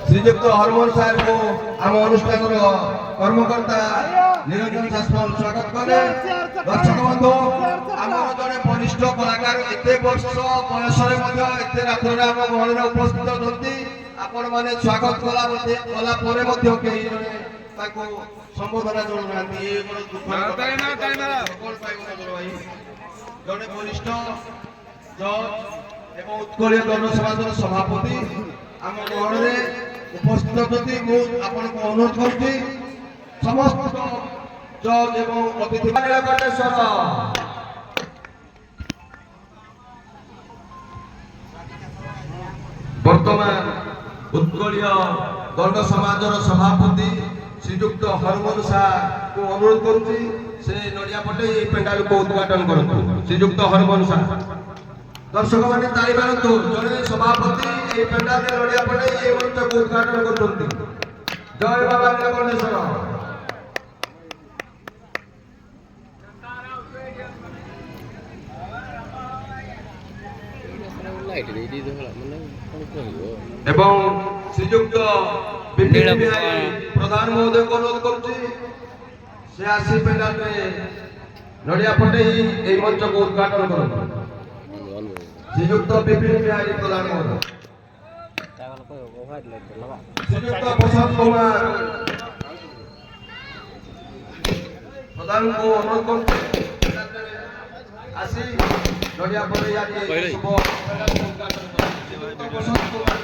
ଶ୍ରୀଯୁକ୍ତ Harmohan sir କୁ ଆମ ଅନୁଷ୍ଠାନର କର୍ମକର୍ତ୍ତା ନିରଞ୍ଜନ ସାସୱାଲ ସ୍ୱାଗତ କଲେ। ଦର୍ଶକ ବନ୍ଧୁ, ଆମର ଜଣେ ବରିଷ୍ଠ କଳାକାର ଏତେ ବର୍ଷ ବୟସରେ ମଧ୍ୟ ଏତେ ରାତ୍ରରେ ଆମ ଗହଣରେ ଉପସ୍ଥିତ ଅଛନ୍ତି। ଆପଣମାନେ ସ୍ୱାଗତ କଲା ପରେ ମଧ୍ୟ କେହି ଜଣେ ତାକୁ ସମ୍ବୋଧନା ଜଣାଉନାହାନ୍ତି। ଜଣେ ବରିଷ୍ଠ ଜଜ୍ ଏବଂ ଉତ୍କଳୀୟ ଜନସମାଜର ସଭାପତି ଆମ ଗହଣରେ ଉପସ୍ଥିତ ଅଛନ୍ତି। ମୁଁ ଆପଣଙ୍କୁ ଅନୁରୋଧ କରୁଛି ସମସ୍ତ ଜଜ୍ ଏବଂ ଅତିଥି ନୀଳକଣ୍ଠେଶ୍ୱର ବର୍ତ୍ତମାନ ଉତ୍କଳୀୟ ଦଣ୍ଡ ସମାଜର ସଭାପତି ଶ୍ରୀଯୁକ୍ତ ହରମୋହନ ସାର୍ଙ୍କୁ ଅନୁରୋଧ କରୁଛି ସେ ନଡ଼ିଆ ପଟେ ଏହି ପେଣ୍ଡାଲକୁ ଉଦ୍ଘାଟନ କରନ୍ତୁ। ଶ୍ରୀଯୁକ୍ତ ହରମୋହନ ସାର୍, ଦର୍ଶକ ମାନେ ତାଳି ମାରନ୍ତୁ। ଜଣେ ସଭାପତି ଏହି ପେଣ୍ଡାଲରେ ନଡ଼ିଆ ପଟେ ଏହି ମଞ୍ଚକୁ ଉଦ୍ଘାଟନ କରୁଛନ୍ତି। ଜୟ ବାବା ନୀଳକଣ୍ଠେଶ୍ୱର। এবং শ্রীযুক্ত বিপিন বিহারী প্রধান মহোদয়কে অনুরোধ করছি সে আসি পেন্ডালে নড়িয়া ফটেই এই মঞ্চকে উদ্ঘাটন করুন। শ্রীযুক্ত বিপিন বিহারী প্রধান মহোদয়, শ্রীযুক্ত প্রশান্ত কুমার প্রধানকে অনুরোধ করছি আসি নড়িয়া ফটে আজকে শুভ উদ্ঘাটন করুন। প্রশান্ত কুমার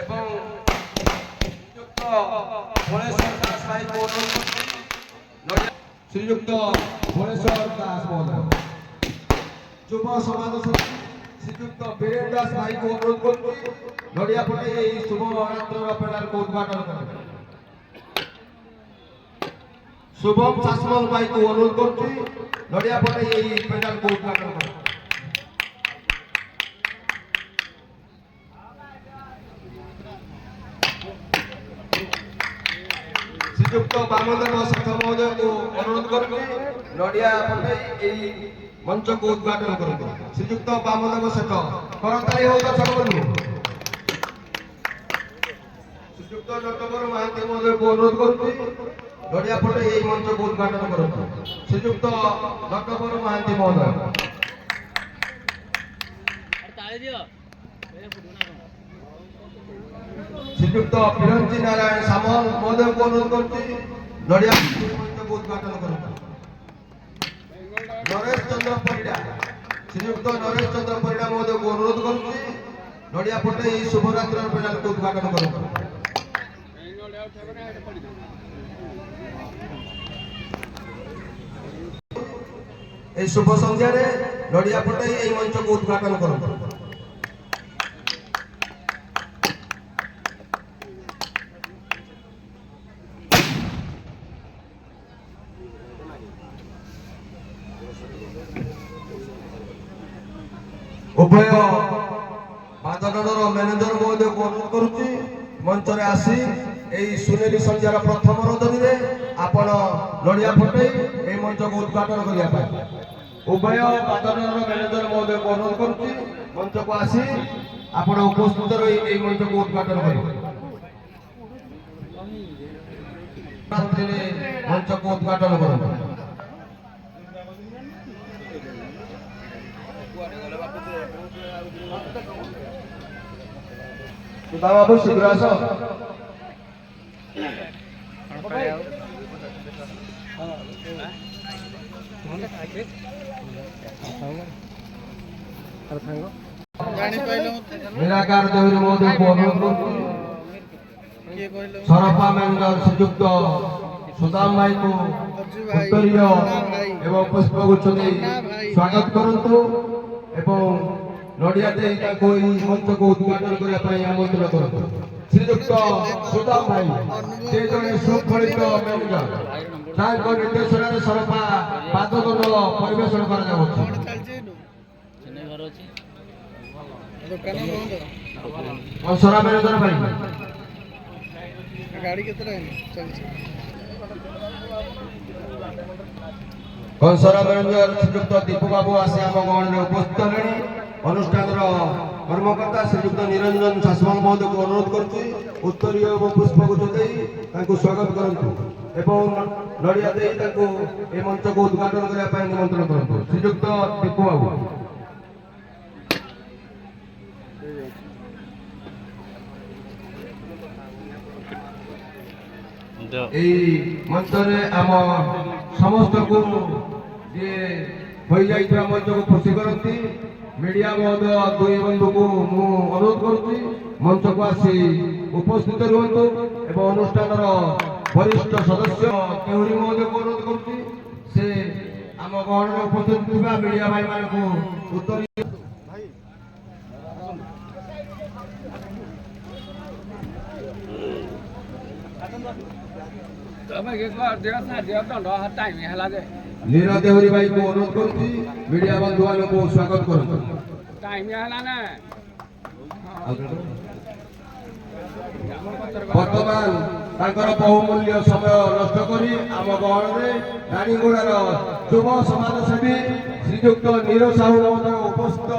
এবং শ্রীযুক্ত ভোলেশ্বর দাস ভাইকে অনুরোধ করছি। শ্রীযুক্ত ভোলেশ্বর দাস মহোদয়, যুব সমাজ শ্রীযুক্ত বীরেন দাস ভাইকে অনুরোধ করছি নড়িয়া ফটে এই শুভ রাত্রর পেন্ডালকে উদ্ঘাটন করেন। শুভম শাসমল ভাইকে অনুরোধ করছি নড়িয়া ফটে এই পেন্ডালকে উদ্ঘাটন করেন। শ্রীযুক্ত বামদেব শেঠ মহোদয়কে অনুরোধ করছি নড়িয়া ফটে এই মঞ্চকে উদ্ঘাটন করুন। শ্রীযুক্ত বামদেব শেঠ, করতালি হোক দর্শক বন্ধু। শ্রীযুক্ত নটবর মহান্তি মহোদয়কে অনুরোধ করছি নড়িয়া ফটে এই মঞ্চকে উদ্ঘাটন করুন। শ্রীযুক্ত নটবর মহান্তি মহোদয়, শ্রীযুক্ত বিরঞ্জি নারায়ণ সামল মহোদয়কে অনুরোধ করছি নড়িয়া মঞ্চকে উদ্ঘাটন করুন। নরেশ চন্দ্র পরিডা, শ্রীযুক্ত নরেশ চন্দ্র পরিডা মহোদয়কে অনুরোধ করছি নড়িয়া ফটে এই শুভরাত্রির পেন্ডালকে উদ্ঘাটন করুন। এই শুভ সন্ধ্যারে নড়িয়া ফটে এই মঞ্চকে উদ্ঘাটন করুন। উভয় বাদনর ম্যানেজর মহোদয়কে অনুরোধ করছি মঞ্চরে আসি এই সুনেলি সন্ধ্যার প্রথম রজনীরে আপন নড়িয়া ফটাই এই মঞ্চকে উদ্ঘাটন করিয়া পাই। উভয় বাদনর ম্যানেজর মহোদয়কে অনুরোধ করছি মঞ্চকে আসি আপন উপস্থিত রই এই মঞ্চকে উদ্ঘাটন করিবে। রাত্রিরে মঞ্চকে উদ্ঘাটন করুন। বাবু শীঘ্র আস। নিরাকার দেবী মহোদয়কে অনুরোধ করছি ସରପା ମ୍ୟାନେଜର ଶ୍ରୀଯୁକ୍ତ ସୁଦାମ ଭାଇଙ୍କୁ ଉତ୍ତରୀୟ ଏବଂ ପୁଷ୍ପଗୁଚ୍ଛ ଦେଇ ସ୍ୱାଗତ କରନ୍ତୁ ଏବଂ ନଡ଼ିଆ ଦେଇ ତାଙ୍କୁ ଏହି ମଞ୍ଚକୁ ଉଦ୍ଘାଟନ କରିବା ପାଇଁ ଆମନ୍ତ୍ରଣ କରନ୍ତୁ। ଶ୍ରୀଯୁକ୍ତ ସୁଦାମ ଭାଇ ସେ ଜଣେ ଶୃଙ୍ଖଳିତ ମ୍ୟାନେଜର, ତାଙ୍କ ନିର୍ଦ୍ଦେଶନାରେ ସରପା ବାଦକର ପରିବେଷଣ କରାଯାଉଛି। ସରା ମ୍ୟାନେଜର ଭାଇ ଗାଡ଼ି କେତେ ଚଲଛି कंसरा ମ୍ୟାନେଜର ଶ୍ରୀଯୁକ୍ତ ଦୀପୁ ବାବୁ ଆସି ଆମ ଗହଣରେ ଉପସ୍ଥିତ ହେଲେଣି। ଅନୁଷ୍ଠାନର କର୍ମକର୍ତ୍ତା ଶ୍ରୀଯୁକ୍ତ ନିରଞ୍ଜନ ଶାସନ ମହୋଦୟଙ୍କୁ ଅନୁରୋଧ କରୁଛି ଉତ୍ତରୀୟ ଏବଂ ପୁଷ୍ପଗୁଚ୍ଛ ଦେଇ ତାଙ୍କୁ ସ୍ୱାଗତ କରନ୍ତୁ ଏବଂ ନଡ଼ିଆ ଦେଇ ତାଙ୍କୁ ଏ ମଞ୍ଚକୁ ଉଦ୍ଘାଟନ କରିବା ପାଇଁ ନିମନ୍ତ୍ରଣ କରନ୍ତୁ। ଶ୍ରୀଯୁକ୍ତ ଦୀପୁ ବାବୁ। এই মঞ্চরে আম সমস্তকু যে হয়ে যাইଥିବା মঞ্চକୁ খুশি করନ୍ତି মিডিয়া মহোদয় দুই বন্ধুକୁ ମୁଁ ଅନୁରୋଧ କରୁଛି ମଞ୍ଚକୁ ଆସି ଉପସ୍ଥିତ ରୁହନ୍ତୁ ଏବଂ ଅନୁଷ୍ଠାନର ବରିଷ୍ଠ ସଦସ୍ୟ କେଉରି ମହୋଦୟକୁ ଅନୁରୋଧ କରୁଛି ସେ ଆମ ଗହଣରେ ଉପସ୍ଥିତ ଥିବା ମିଡ଼ିଆ ଭାଇମାନଙ୍କୁ ଉତ୍ତର नीरा देवरी भाई को अनुरोध करुच्ची मीडिया बंधु मानक स्वागत करंतु। बर्तमान तांकर बहुमूल्य समय नष्ट करी आम गहणरे रानीगुड़ार युव समाजसेवी श्रीयुक्त नीरज साहू महोदय उपस्थित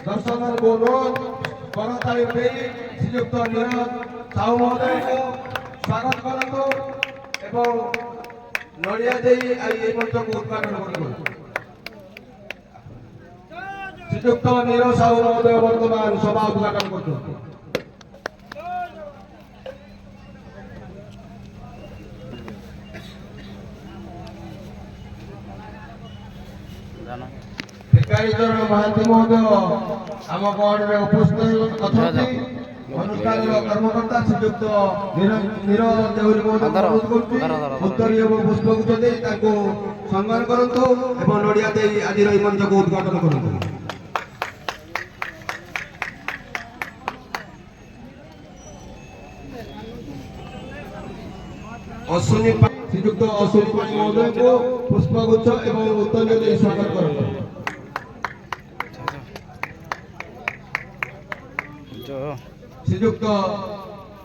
दर्शक को अनुरोध करताली श्रीयुक्त नीरज साहू महोदय को स्वागत करंतु एवं नड़िया दे मंच को उद्घाटन कर श्रीयुक्त नीरज साहू महोदय वर्तमान सभा उद्घाटन कर भिकारी चरण महांती महोदय आम गहणरे उपस्थित अच्छा अनुष्ठान कर्मकर्ता श्रीयुक्त नीरज देवरी महोदय अनुरोध करुच्ची उत्तरीय और पुष्पगुच्छ दे सम्मान करंतु एवं नड़िया दे आज मंच को उद्घाटन करंतु। अश्विनी श्रीयुक्त अश्विनी पाणी महोदय को पुष्पगुच्छ एवं उत्तरीय दे स्वागत करंतु। श्रीयुक्त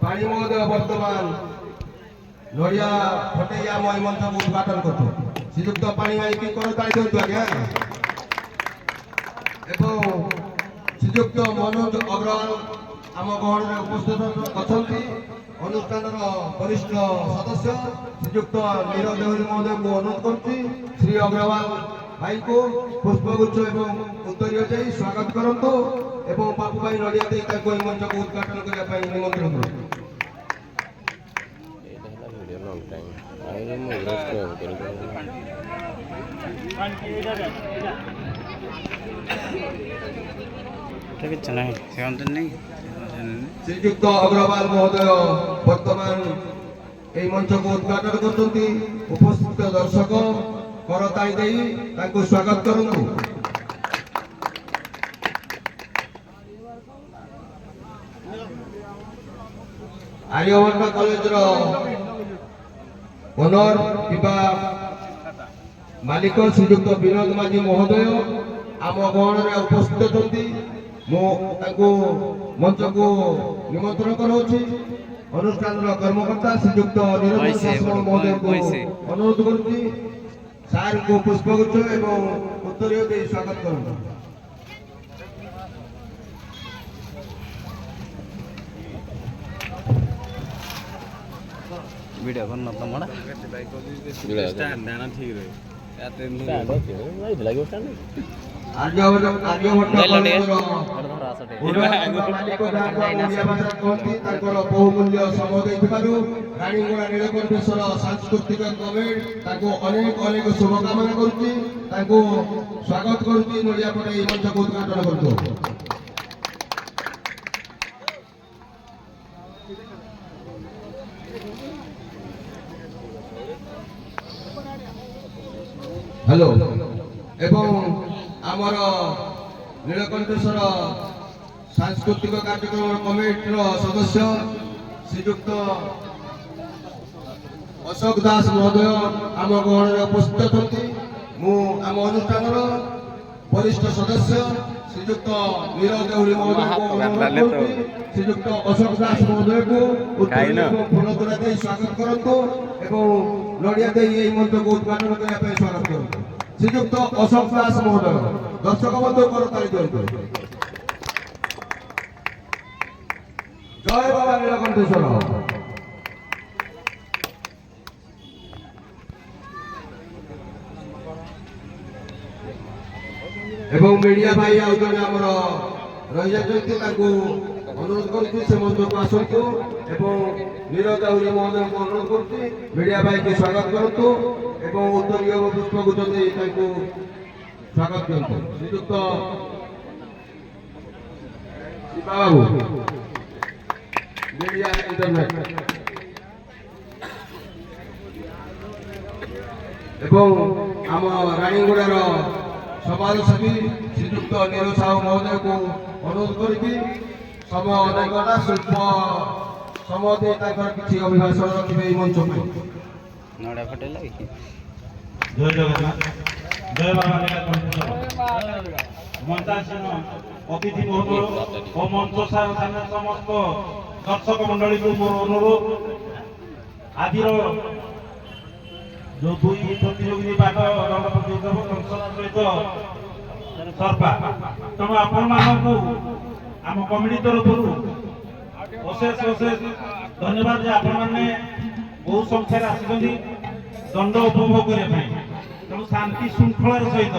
पाणी महोदय वर्तमान नड़िया फटे आम मंच को उद्घाटन कर श्रीयुक्त पाणी भाई की करताली दिंतु आज्ञा एवं श्रीयुक्त मनोज अग्रवाल आम गहणरे उपस्थित अच्छा अनुष्ठान वरिष्ठ सदस्य श्रीयुक्त नीरज देवरी महोदय को अनुरोध करुच्ची श्री अग्रवाल भाई को पुष्पगुच्छ एवं उत्तरीय दे स्वागत करंतु एवं बापू भाई नड़िया दे मंच को उद्घाटन करने निमंत्रण करूँ। श्रीयुक्त अग्रवाल महोदय वर्तमान এই মঞ্চକୁ উদ্ঘাটন କରୁଛନ୍ତି ଉପସ୍ଥିତ ଦର୍ଶକ କରତାଳି ଦେଇ ତାଙ୍କୁ ସ୍ୱାଗତ କରନ୍ତୁ। आर्यभट्ट कॉलेज ओनर किबा मालिक श्रीयुक्त विनोद माझी महोदय आम गहणरे उपस्थित अछंती मंच को निमंत्रण कराउछि। अनुष्ठान कर्मकर्ता श्रीयुक्त निरंजन शासन महोदय को अनुरोध करुच्ची सार को पुष्पगुच्छ एवं उत्तरीय दे स्वागत करंतु। वीडियो करना तो मड़ा स्टैंड देना ठीक रहे याते स्टैंड ओके भाई लागो स्टैंड आर्यभट्ट मालिक बहुमूल्य समय देथिबारु रानीगुड़ा नीलकंठेश्वर सांस्कृतिक कमिटी अनेक अनेक शुभकामना करुच्ची स्वागत करुच्ची नड़िया पटे मंच को उद्घाटन करतु। हेलो एवं आमर नीलकंठेश्वर सांस्कृतिक कार्यक्रम कमिटी सदस्य श्रीयुक्त अशोक दास महोदय आम गहणरे उपस्थित अछंती आम अनुष्ठान वरिष्ठ सदस्य श्रीयुक्त नीरज देवरी महोदय को श्रीयुक्त अशोक दास महोदय को फूल तोड़ा दे स्वागत करंतु एवं ନଡ଼ିଆ ଦେଇ ଏହି ମଞ୍ଚକୁ ଉଦ୍ଘାଟନ କରିବା ପାଇଁ ସ୍ୱାଗତ କରନ୍ତୁ ଶ୍ରୀଯୁକ୍ତ ଅଶୋକ ଦାସ ମହୋଦୟ। ଦର୍ଶକ ବନ୍ଧୁ କରତାଳି ଦିଅନ୍ତୁ। ଜୟ ବାବା ନୀଳକଣ୍ଠେଶ୍ୱର। ଏବଂ ମିଡ଼ିଆ ଭାଇ ଆଉ ଜଣେ ଆମର ରହିଯାଇଛନ୍ତି ତାଙ୍କୁ ଅନୁରୋଧ କରୁଛି ସେ ମଞ୍ଚକୁ ଆସନ୍ତୁ ଏବଂ ନୀରଜ ଆହୁରି ମହୋଦୟଙ୍କୁ ଅନୁରୋଧ କରୁଛି ମିଡ଼ିଆ ଭାଇକି ସ୍ୱାଗତ କରନ୍ତୁ ଏବଂ ଉତ୍ତରୀୟ ପୁଷ୍ପଗୁଚ୍ଛ ଦେଇ ତାଙ୍କୁ ସ୍ୱାଗତ ଦିଅନ୍ତୁ। ଶ୍ରୀଯୁକ୍ତ ଶିବା ବାବୁ ମିଡ଼ିଆ ଇଣ୍ଟରନେଟ ଏବଂ ଆମ ରାଣୀଗୁଡ଼ାର ସମାଜସେବୀ ଶ୍ରୀଯୁକ୍ତ ନୀର ସାହୁ ମହୋଦୟଙ୍କୁ ଅନୁରୋଧ କରିବି ସମୟ ଅନେକଟା ସ୍ୱଳ୍ପ ସମୟ ଦେଇ ତାଙ୍କର କିଛି ଅଭିଭାଷଣ ରଖିବେ ଏହି ମଞ୍ଚ ପାଇଁ। ନଡ଼ା ଫଟେଇଲା କି? ଜୟ ଜଗନ୍ନାଥ, ଜୟ ବାବା ନୀଳକଣ୍ଠେଶ୍ୱର। ମଞ୍ଚାସୀନ ଅତିଥି ମହୋଦୟ ଓ ମଞ୍ଚ ସାମ୍ନାରେ ସମସ୍ତ ଦର୍ଶକ ମଣ୍ଡଳୀକୁ ମୋର ଅନୁରୋଧ, ଆଜିର ଯୋଉ ଦୁଇ ପ୍ରତିଯୋଗୀ ବାଟ ଦଣ୍ଡ ପ୍ରତିଯୋଗିତା କଂସନ ସହିତ ସର୍ପା, ତେଣୁ ଆପଣମାନଙ୍କୁ ଆମ କମିଟି ତରଫରୁ ଅଶେଷ ଅଶେଷ ଧନ୍ୟବାଦ ଯେ ଆପଣମାନେ ବହୁ ସଂଖ୍ୟାରେ ଆସିଛନ୍ତି ଦଣ୍ଡ ଉପଭୋଗ କରିବା ପାଇଁ। ତେଣୁ ଶାନ୍ତି ଶୃଙ୍ଖଳାର ସହିତ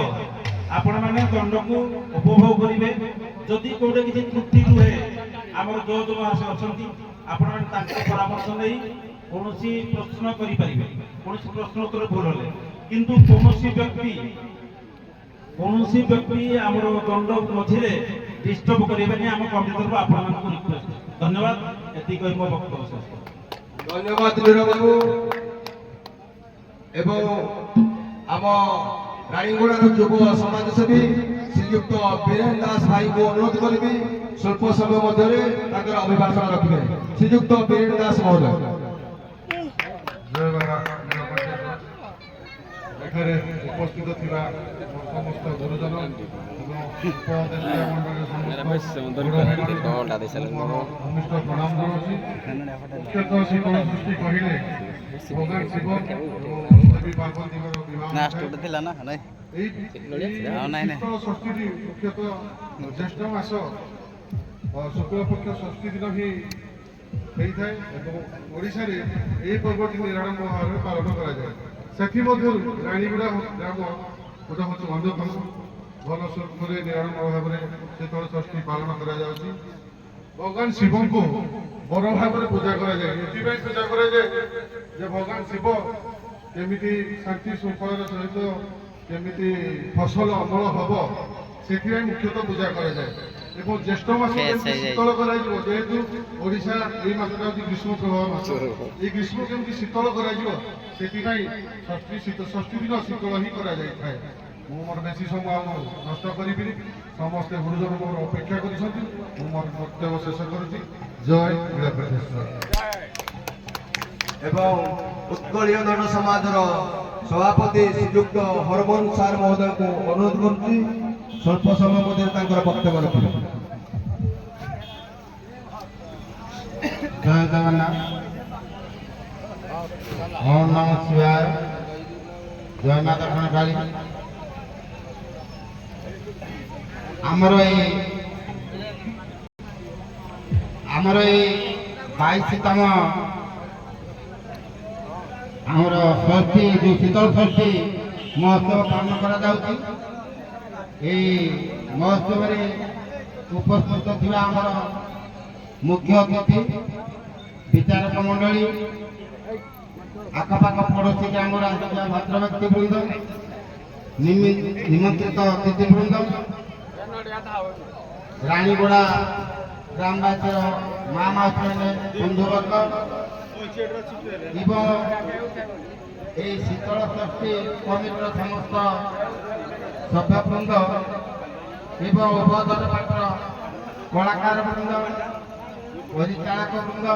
ଆପଣମାନେ ଦଣ୍ଡକୁ ଉପଭୋଗ କରିବେ। ଯଦି କୋଉଠି କିଛି ତ୍ରୁଟି ରୁହେ ଆମର ଜଜ୍ ମହାଶୟ ଅଛନ୍ତି, ଆପଣମାନେ ତାଙ୍କ ପରାମର୍ଶ ନେଇ କୌଣସି ପ୍ରଶ୍ନ କରିପାରିବେ। କୌଣସି ପ୍ରଶ୍ନ ଉତ୍ତର ଭୁଲ ହେଲେ କିନ୍ତୁ କୌଣସି ବ୍ୟକ୍ତି ଆମର ଦଣ୍ଡ ମଝିରେ ଡିଷ୍ଟର୍ବ କରିବେନି। ଆମ କମିଟି ତରଫରୁ ଆପଣମାନଙ୍କୁ ରିକ୍ୱେଷ୍ଟ। ଧନ୍ୟବାଦ, ଏତିକି କହି ମୋ ବକ୍ତବ୍ୟ ଶେଷ। ଧନ୍ୟବାଦ ନୀର ବାବୁ ଏବଂ ଆମ ରାଣୀଗୁଡ଼ାର ଯୁବ ସମାଜସେବୀ ଶ୍ରୀଯୁକ୍ତ ବୀରେନ ଦାସ ଭାଇଙ୍କୁ ଅନୁରୋଧ କରିବି ସ୍ୱଳ୍ପ ସମୟ ମଧ୍ୟରେ ତାଙ୍କର ଅଭିଭାଷଣ ରଖିବେ। ଶ୍ରୀଯୁକ୍ତ ବୀରେନ ଦାସ ମହୋଦୟ। ଜୟ ବାବା ନୀଳକଣ୍ଠେଶ୍ୱର। ଏଠାରେ ଉପସ୍ଥିତ ଥିବା ସମସ୍ତ ଗୁରୁଜନ ଏବଂ ଉପଦେଶିକା ମଣ୍ଡଳୀର ସମସ୍ତ ମୋର ଭୂମିଷ୍ଠ ପ୍ରଣାମ ଜଣାଉଛି। ମୁଖ୍ୟତଃ ଶିବ ସୃଷ୍ଟି କହିଲେ ଭଗବାନ ଶିବ ଏବଂ ଦେବୀ ପାର୍ବତୀଙ୍କର ବିବାହ ନା ଷ୍ଟୁଡେଣ୍ଟ ଥିଲା ନା ନାଇଁ ଏହି ନାଇଁ। ଶୀତଳ ଷଷ୍ଠୀଟି ମୁଖ୍ୟତଃ ଜ୍ୟେଷ୍ଠ ମାସ ଶୁକ୍ଳପକ୍ଷ ଷଷ୍ଠୀ ଦିନ ହିଁ ହେଇଥାଏ ଏବଂ ଓଡ଼ିଶାରେ ଏହି ପର୍ବଟି ନିରାଡମ୍ବ ଭାବରେ ପାଳନ କରାଯାଏ। ସେଥିମଧ୍ୟରୁ ରାଣୀଗୁଡ଼ା ଗ୍ରାମ ଗୋଟେ ହେଉଛି ଅନ୍ୟତମ। ଭଲ ସ୍ୱରୂପରେ ନିରାଡମ୍ବ ଭାବରେ ଶୀତଳ ଷଷ୍ଠୀ ପାଳନ କରାଯାଉଛି। ଭଗବାନ ଶିବଙ୍କୁ ବଡ଼ ଭାବରେ ପୂଜା କରାଯାଏ। ଏଥିପାଇଁ ପୂଜା କରାଯାଏ ଯେ ଭଗବାନ ଶିବ କେମିତି ଶାନ୍ତି ଶୃଙ୍ଖଳାର ସହିତ କେମିତି ଫସଲ ଅମଳ ହବ, ସେଥିପାଇଁ ମୁଖ୍ୟତଃ ପୂଜା କରାଯାଏ। ଏବଂ ଜ୍ୟେଷ୍ଠ ମାସ କେମିତି ଶୀତଳ କରାଯିବ, ଯେହେତୁ ଓଡ଼ିଶା ଏଇ ମାସଟା ହେଉଛି ଗ୍ରୀଷ୍ମ ପ୍ରବାହ ମାସ, ଏଇ ଗ୍ରୀଷ୍ମ କେମିତି ଶୀତଳ କରାଯିବ ସେଥିପାଇଁ ଷଷ୍ଠୀ ଦିନ ଶୀତଳ ହିଁ କରାଯାଇଥାଏ। ମୁଁ ମୋର ବେଶୀ ସମୟ ଆଉ ନଷ୍ଟ କରିବିନି, ସମସ୍ତେ ଗୁରୁଜନ ମୋର ଅପେକ୍ଷା କରିଛନ୍ତି। ମୁଁ ମୋର ବକ୍ତବ୍ୟ ଶେଷ କରୁଛି। ଜୟ ନୀଳକଣ୍ଠେଶ୍ୱର। ଏବଂ ଉତ୍କଳୀୟ ଦଣ୍ଡ ସମାଜର ସଭାପତି ଶ୍ରୀଯୁକ୍ତ ହରମୋହନ ସାର୍ ମହୋଦୟଙ୍କୁ ଅନୁରୋଧ କରୁଛି ସ୍ୱଳ୍ପ ସମୟ ମଧ୍ୟରେ ତାଙ୍କର ବକ୍ତବ୍ୟ ରଖିବେ। ଜୟ ଜଗନ୍ନାଥ, ଓମ୍ ନମଃ ଶିବାୟ, ଜୟ ମା ଦକ୍ଷିଣ କାଳୀ। ଆମର ଏଇ 22ତମ ଆମର ଷଷ୍ଠୀ ଯେଉଁ ଶୀତଳ ଷଷ୍ଠୀ ମହୋତ୍ସବ ପାଳନ କରାଯାଉଛି। ଏହି ମହୋତ୍ସବରେ ଉପସ୍ଥିତ ଥିବା ଆମର ମୁଖ୍ୟ ଅତିଥି, ବିଚାରକ ମଣ୍ଡଳୀ, ଆଖପାଖ ପଡ଼ୋଶୀ ଗ୍ରାମର ଆସିଥିବା ଭଦ୍ର ବ୍ୟକ୍ତିବୃନ୍ଦ, ନିମନ୍ତ୍ରିତ ଅତିଥିବୃନ୍ଦ, ରାଣୀଗୁଡ଼ା ଗ୍ରାମବାସୀର ମା ମାଉସୀମାନେ, ବନ୍ଧୁବର୍ଗ ଏବଂ এই শীতল ষষ্ঠী কমিটির সমস্ত সভ্যবৃন্দ এবং উভয় পাত্র কলাকার বৃন্দ, পরিচালক বৃন্দ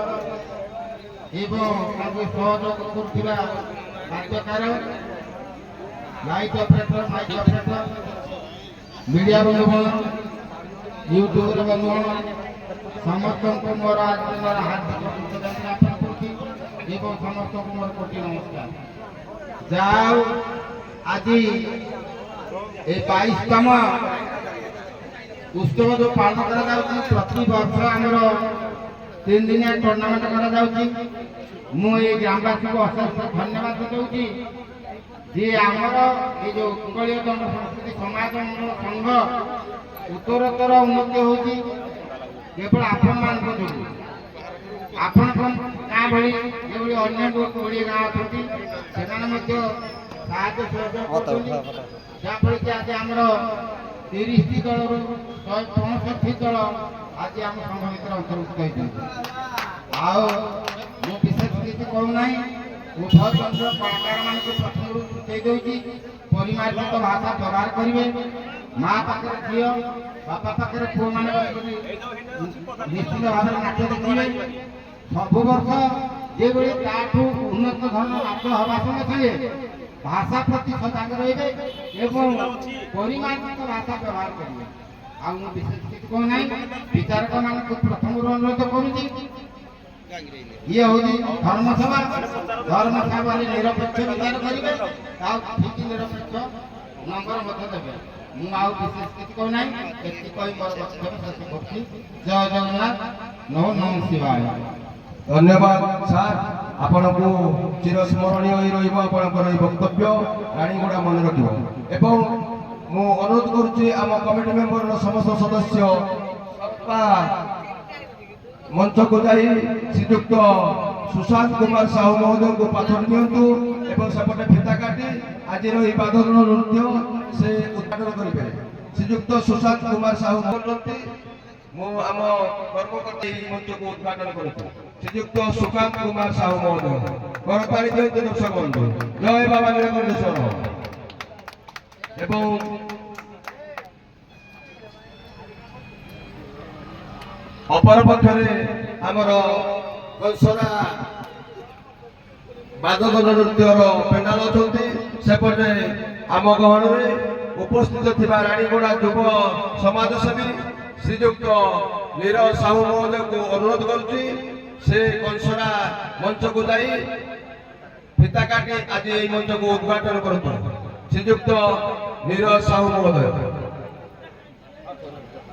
এবং তাকে সহযোগ করুଥିବା নাট্যকার, light operator, mic operator, media বন্ধুগণ, यूट्यूबर बंधुगण समस्त को मोर आज हार्दिक कृतज्ञता ज्ञापन करती एवं समस्त को मोर कोटि नमस्कार। যাও আজি এই 22তম ଉତ୍ସବ ଯୋଉ ପାଳନ କରାଯାଉଛି ପ୍ରତିବର୍ଷ ଆମର 3 ଦିନିଆ ଟୁର୍ଣ୍ଣାମେଣ୍ଟ କରାଯାଉଛି। ମୁଁ ଏଇ ଗ୍ରାମବାସୀଙ୍କୁ ଅଶେଷ ଧନ୍ୟବାଦ ଦେଉଛି ଯେ ଆମର ଏଇ ଯୋଉ ଉତ୍କଳୀୟ ଜନ ସଂସ୍କୃତି ସମାଜ ସଂଘ ଉତ୍ତରୋତ୍ତର ଉନ୍ନତି ହେଉଛି କେବଳ ଆପଣମାନଙ୍କ ଯୋଗୁଁ। ଆପଣଙ୍କ ଗାଁ ଭଳି ଯେଭଳି ଅନ୍ୟ କୋଡ଼ିଏ ଗାଁ ଅଛନ୍ତି ସେମାନେ ମଧ୍ୟ ସାହାଯ୍ୟ ସହଯୋଗ କରୁଛନ୍ତି। ଯାହାଫଳରେ କି ଆଜି ଆମର 30ଟି ଦଳରୁ 165 ଦଳ ଆଜି ଆମ ସଂଘ ଭିତରେ ଅନ୍ତର୍ଭୁକ୍ତ ହୋଇଛନ୍ତି। ଆଉ ମୁଁ ବିଶେଷ କିଛି କହୁନାହିଁ, ଉଭୟ ଚନ୍ଦ୍ର କଳାକାରମାନଙ୍କୁ ପ୍ରଥମରୁ ସୂଚାଇ ଦେଉଛି ପରିମାର୍ଜିତ ଭାଷା ବ୍ୟବହାର କରିବେ। ମା ପାଖରେ ଝିଅ, ବାପା ପାଖରେ ପୁଅମାନେ ନିଶ୍ଚିତ ଭାବରେ ନାଚ ଦେଖିବେ। ସବୁ ବର୍ଷ ଯେଭଳି ତାଠୁ ଉନ୍ନତ ଧରଣର ନାଚ ହେବା ସଙ୍ଗେ ସଙ୍ଗେ ଭାଷା ପ୍ରତି ସଜାଗ ରହିବେ ଏବଂ ପରିମାର୍ଜିତ ଭାଷା ବ୍ୟବହାର କରିବେ। ଆଉ ମୁଁ ବିଶେଷ କିଛି କହୁନାହିଁ, ବିଚାରକମାନଙ୍କୁ ପ୍ରଥମରୁ ଅନୁରୋଧ କରୁଛି ଇଏ ହେଉଛି ଧର୍ମସଭା। ଧର୍ମସଭାରେ ନିରପେକ୍ଷ ବିଚାର କରିବେ, ଆଉ ଠିକ ନିରପେକ୍ଷ ନମ୍ବର ମଧ୍ୟ ଦେବେ। ମୁଁ ଆଉ ବିଶେଷ କିଛି କହୁନାହିଁ, ଏତିକି କହି ମୋର ବକ୍ତବ୍ୟ ଶେଷ କରୁଛି। ଜୟ ଜଗନ୍ନାଥ। ନମଃ ଶିବାୟ। ଧନ୍ୟବାଦ ସାର୍, ଆପଣଙ୍କୁ ଚିରସ୍ମରଣୀୟ ହୋଇ ରହିବ ଆପଣଙ୍କର ଏହି ବକ୍ତବ୍ୟ, ରାଣୀଗୁଡ଼ା ମନେ ରଖିବ। ଏବଂ ମୁଁ ଅନୁରୋଧ କରୁଛି ଆମ କମିଟି ମେମ୍ବରର ସମସ୍ତ ସଦସ୍ୟ ମଞ୍ଚକୁ ଯାଇ ଶ୍ରୀଯୁକ୍ତ ସୁଶାନ୍ତ କୁମାର ସାହୁ ମହୋଦୟଙ୍କୁ ପାଥର ନିଅନ୍ତୁ ଏବଂ ସେପଟେ ଫିତା କାଟି ଆଜିର ଏହି ବାଦନ ନୃତ୍ୟ ସେ ଉଦ୍ଘାଟନ କରିବେ। ଶ୍ରୀଯୁକ୍ତ ସୁଶାନ୍ତ କୁମାର ସାହୁ କରୁଛନ୍ତି, ମୁଁ ଆମ କର୍ମକର୍ତ୍ତା ଏହି ମଞ୍ଚକୁ ଉଦ୍ଘାଟନ କରୁଛୁ। ଶ୍ରୀଯୁକ୍ତ ସୁଶାନ୍ତ କୁମାର ସାହୁ ମହୋଦୟ କରତାଳି ଦିଅନ୍ତୁ ଦର୍ଶକ ବନ୍ଧୁ। ଜୟ ବାବା ନୀଳକଣ୍ଠେଶ୍ୱର। ଏବଂ ଅପରପକ୍ଷରେ ଆମର କଂସରା ବାଦନ ନୃତ୍ୟର ପେଣ୍ଡାଲ ଅଛନ୍ତି। ସେପଟେ ଆମ ଗହଣରେ ଉପସ୍ଥିତ ଥିବା ରାଣୀଗୁଡ଼ା ଯୁବ ସମାଜସେବୀ ଶ୍ରୀଯୁକ୍ତ ନୀରଜ ସାହୁ ମହୋଦୟଙ୍କୁ ଅନୁରୋଧ କରୁଛି ସେ କଂସରା ମଞ୍ଚକୁ ଯାଇ ଫିତା କାଟି ଆଜି ଏହି ମଞ୍ଚକୁ ଉଦ୍ଘାଟନ କରନ୍ତୁ। ଶ୍ରୀଯୁକ୍ତ ନୀରଜ ସାହୁ ମହୋଦୟ।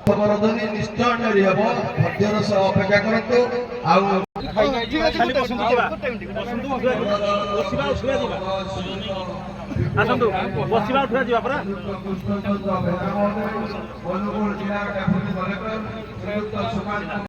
ଖବରଧ୍ୱନି ନିଶ୍ଚୟ ଡେରି ହେବ, ଧୈର୍ଯ୍ୟର ସହ ଅପେକ୍ଷା କରନ୍ତୁ। ଆଉ ଆସନ୍ତୁ ବସିବା ଉଠିବା ଯିବା ପରା। ଅନୁଗୁଳ ଜିଲ୍ଲାର ଡେପୁଟି କଲେକ୍ଟର ଶ୍ରୀଯୁକ୍ତ ସୁକାନ୍ତ